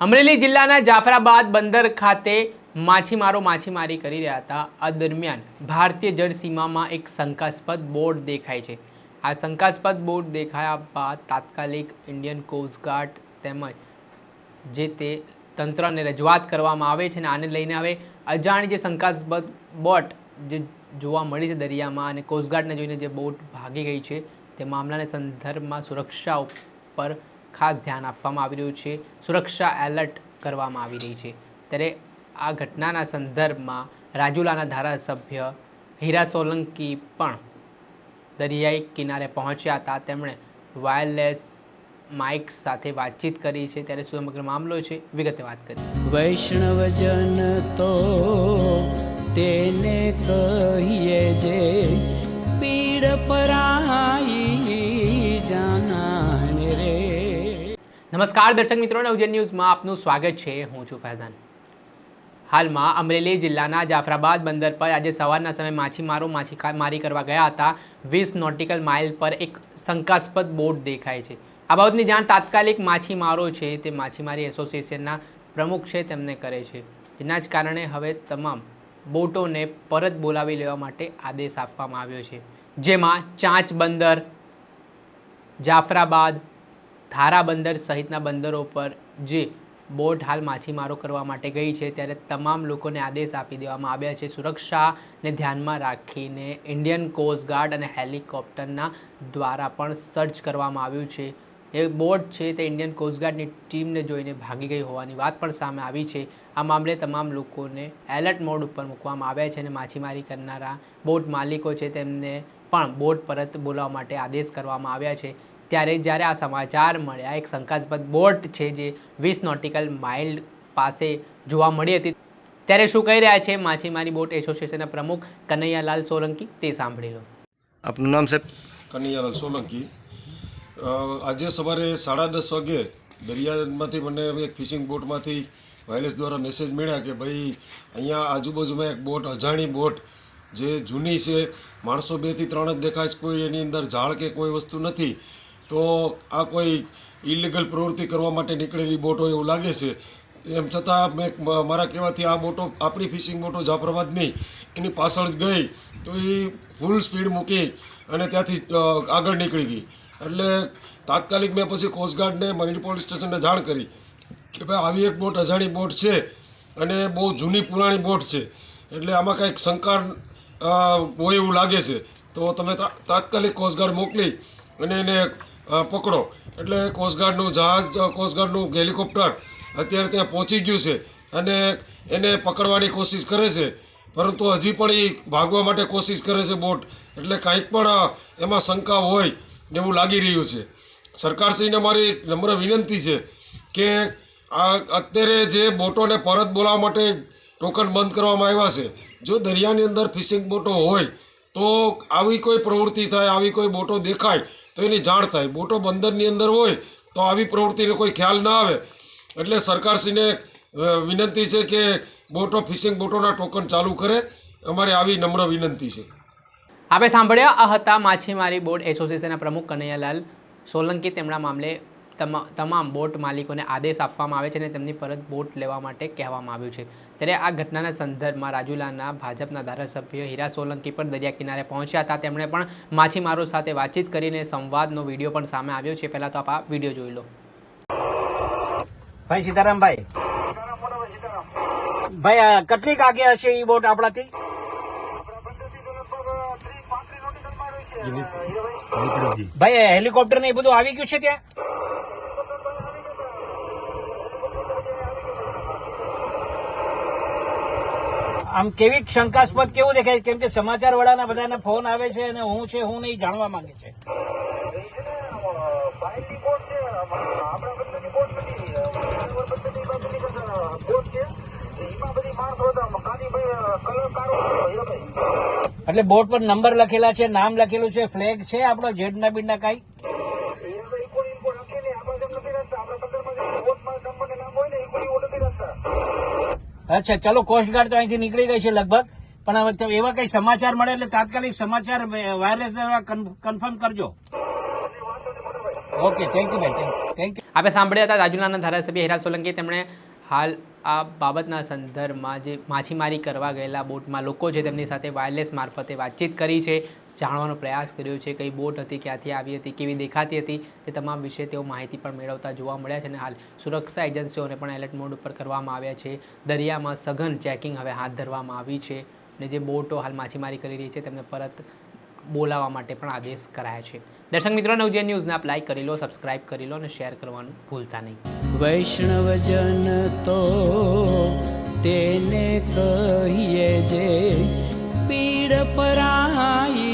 અમરેલી જિલ્લાના જાફરાબાદ બંદર ખાતે માછીમારો માછીમારી કરી રહ્યા હતા। આ દરમિયાન ભારતીય જળ સીમામાં એક શંકાસ્પદ બોટ દેખાય છે। આ શંકાસ્પદ બોટ દેખાયા બાદ તાત્કાલિક ઇન્ડિયન કોસ્ટગાર્ડ તેમજ જે તે તંત્રને રજૂઆત કરવામાં આવે છે અને આને લઈને હવે અજાણી જે શંકાસ્પદ બોટ જે જોવા મળી છે દરિયામાં અને કોસ્ટગાર્ડને જોઈને જે બોટ ભાગી ગઈ છે તે મામલાના સંદર્ભમાં સુરક્ષા ઉપર ખાસ ધ્યાન આપવામાં આવી રહ્યું છે। સુરક્ષા એલર્ટ કરવામાં આવી રહી છે। ત્યારે આ ઘટનાના સંદર્ભમાં રાજુલાના ધારાસભ્ય હીરા સોલંકી પણ દરિયાઈ કિનારે પહોંચ્યા હતા। તેમણે વાયરલેસ માઇક સાથે વાતચીત કરી છે। ત્યારે સમગ્ર મામલો છે, વિગતે વાત કરી। વૈષ્ણવજન તો તેને કહીએ જે પીડ પરાઈ જાનાને રે। નમસ્કાર દર્શક મિત્રો, નવજન ન્યૂઝમાં આપનું સ્વાગત છે। હું છું ફૈઝાન। હાલમાં અમરેલી જિલ્લાના જાફરાબાદ બંદર પર આજે સવારના સમયે માછીમારો માછીમારી કરવા ગયા હતા। 20 નોટિકલ માઇલ પર એક શંકાસ્પદ બોટ દેખાય છે। આ બાબતની જાણ તાત્કાલિક માછીમારો છે તે માછીમારી એસોસિએશનના પ્રમુખ છે તેમને કરે છે, જેના જ કારણે હવે તમામ બોટોને પરત બોલાવી લેવા માટે આદેશ આપવામાં આવ્યો છે, જેમાં ચાંચ બંદર, જાફરાબાદ, થારા બંદર સહિતના બંદરો પર જે બોટ હાલ માછીમારો કરવા માટે ગઈ છે ત્યારે તમામ લોકોને આદેશ આપી દેવામાં આવ્યા છે। સુરક્ષાને ધ્યાનમાં રાખીને ઇન્ડિયન કોસ્ટગાર્ડ અને હેલિકોપ્ટરના દ્વારા પણ સર્ચ કરવામાં આવ્યું છે। એ બોટ છે તે ઇન્ડિયન કોસ્ટગાર્ડની ટીમને જોઈને ભાગી ગઈ હોવાની વાત પણ સામે આવી છે। આ મામલે તમામ લોકોને એલર્ટ મોડ ઉપર મૂકવામાં આવ્યા છે અને માછીમારી કરનારા બોટ માલિકો છે તેમને પણ બોટ પરત બોલાવવા માટે આદેશ કરવામાં આવ્યા છે। ત્યારે જ્યારે આ સમાચાર મળ્યા, એક શંકાસ્પદ બોટ છે જે 20 નોટિકલ માઇલ પાસે જોવા મળી હતી, ત્યારે શું કહી રહ્યા છે માછીમારી બોટ એસોસિએશનના પ્રમુખ કનૈયાલાલ સોલંકી, તે સાંભળી લો। આપનું નામ સાહેબ? કનૈયાલાલ સોલંકી। આજે સવારે 10:30 વાગે દરિયામાંથી મને એક ફિશિંગ બોટમાંથી વાયરલેસ દ્વારા મેસેજ મળ્યા કે ભાઈ અહીંયા આજુબાજુમાં એક બોટ, અજાણી બોટ જે જૂની છે, માણસો 2 થી 3 જ દેખાય છે, કોઈ એની અંદર ઝાડ કે કોઈ વસ્તુ નથી, તો આ કોઈ ઇલીગલ પ્રવૃત્તિ કરવા માટે નીકળેલી બોટ હોય એવું લાગે છે। એમ છતાં મેં મારા કહેવાથી આ બોટો, આપણી ફિશિંગ બોટો જાફરાબાદની એની પાછળ જ ગઈ, તો એ ફૂલ સ્પીડ મૂકી અને ત્યાંથી આગળ નીકળી ગઈ। એટલે તાત્કાલિક મેં પછી કોસ્ટગાર્ડને, મરીન પોલીસ સ્ટેશનને જાણ કરી કે ભાઈ આવી એક બોટ, અજાણી બોટ છે અને બહુ જૂની પુરાણી બોટ છે, એટલે આમાં કંઈક શંકા હોય એવું લાગે છે, તો તમે તાત્કાલિક કોસ્ટગાર્ડ મોકલી અને એને પકડો। એટલે કોસ્ટગાર્ડનું જહાજ, કોસ્ટગાર્ડનું હેલિકોપ્ટર અત્યારે ત્યાં પહોંચી ગયું છે અને એને પકડવાની કોશિશ કરે છે, પરંતુ હજી પણ એ ભાગવા માટે કોશિશ કરે છે બોટ, એટલે કાંઈક પણ એમાં શંકા હોય એવું લાગી રહ્યું છે। સરકારશ્રીને મારી નમ્ર વિનંતી છે કે આ અત્યારે જે બોટોને પરત બોલાવવા માટે ટોકન બંધ કરવામાં આવ્યા છે, જો દરિયાની અંદર ફિશિંગ બોટો હોય તો આવી કોઈ પ્રવૃત્તિ થાય, આવી કોઈ બોટો દેખાય તો એની જાણ થાય। બોટો બંદરની અંદર હોય તો આવી પ્રવૃત્તિનો કોઈ ખ્યાલ ના આવે, એટલે સરકારશ્રીને વિનંતી છે કે બોટો, ફિશિંગ બોટોના ટોકન ચાલુ કરે, અમારી આવી નમ્ર વિનંતી છે। આપણે સાંભળ્યા આ હતા માછીમારી બોટ એસોસિએશનના પ્રમુખ કનૈયાલાલ સોલંકી। તેમના મામલે તમામ બોટ માલિકોને આદેશ આપવામાં આવે છે અને તેમની પરત બોટ લેવા માટે કહેવામાં આવ્યું છે। ત્યારે આ ઘટનાના સંદર્ભમાં રાજુલાના ભાજપના ધારાસભ્ય હીરા સોલંકી પણ દરિયા કિનારે પહોંચ્યા હતા। તેમણે પણ માછીમારો સાથે વાતચીત કરીને સંવાદનો વિડીયો પણ સામે આવ્યો છે। પહેલાં તો આપ આ વિડીયો જોઈ લો। ભાઈ સીતારામભાઈ, ભાઈ કેટલીક આગે હશે એ બોટ આપણાથી? ભાઈ હેલિકોપ્ટર ને એ બધું આવી ગયું છે ત્યાં? આમ કેવી શંકાસ્પદ કેવું દેખાય? કેમ કે સમાચાર વાળાના બધાના ફોન આવે છે અને હું છે હું નહીં જાણવા માંગે છે। એટલે બોર્ડ પર નંબર લખેલા છે, નામ લખેલું છે, ફ્લેગ છે આપણો જેડના બીડના કાંઈ? અચ્છા, ચલો કોસ્ટગાર્ડ તો અહીંથી નીકળી ગઈ છે લગભગ, પણ હવે એવા કઈ સમાચાર મળે એટલે તાત્કાલિક સમાચાર વાયરલેસ દ્વારા કન્ફર્મ કરજો। ઓકે, થેન્ક યુ ભાઈ, થેન્ક યુ. આપણે સાંભળ્યા હતા રાજુલાના ધારાસભ્ય હીરા સોલંકી. તેમણે હાલ આ બાબતના સંદર્ભમાં જે માછીમારી કરવા ગયેલા બોટમાં લોકો છે તેમની સાથે વાયરલેસ મારફતે વાતચીત કરી છે, જાણવાનો પ્રયાસ કર્યો છે. કઈ બોટ હતી, ક્યાંથી આવી હતી, કેવી દેખાતી હતી, તે તમામ વિશે તેઓ માહિતી પણ મેળવતા જોવા મળ્યા છે. અને હાલ સુરક્ષા એજન્સીઓને પણ એલર્ટ મોડ ઉપર કરવામાં આવ્યા છે. દરિયામાં સઘન ચેકિંગ હવે હાથ ધરવામાં આવી છે અને જે બોટો હાલ માછીમારી કરી રહી છે તેમને પરત બોલાવવા માટે પણ આદેશ કરાયા છે. દર્શક મિત્રો, નવજીવન ન્યૂઝને આપ લાઈક કરી લો, સબસ્ક્રાઇબ કરી લો અને શેર કરવાનું ભૂલતા નહીં. વૈષ્ણવજન તો તેને કહીએ જે પીડ પરાઈ.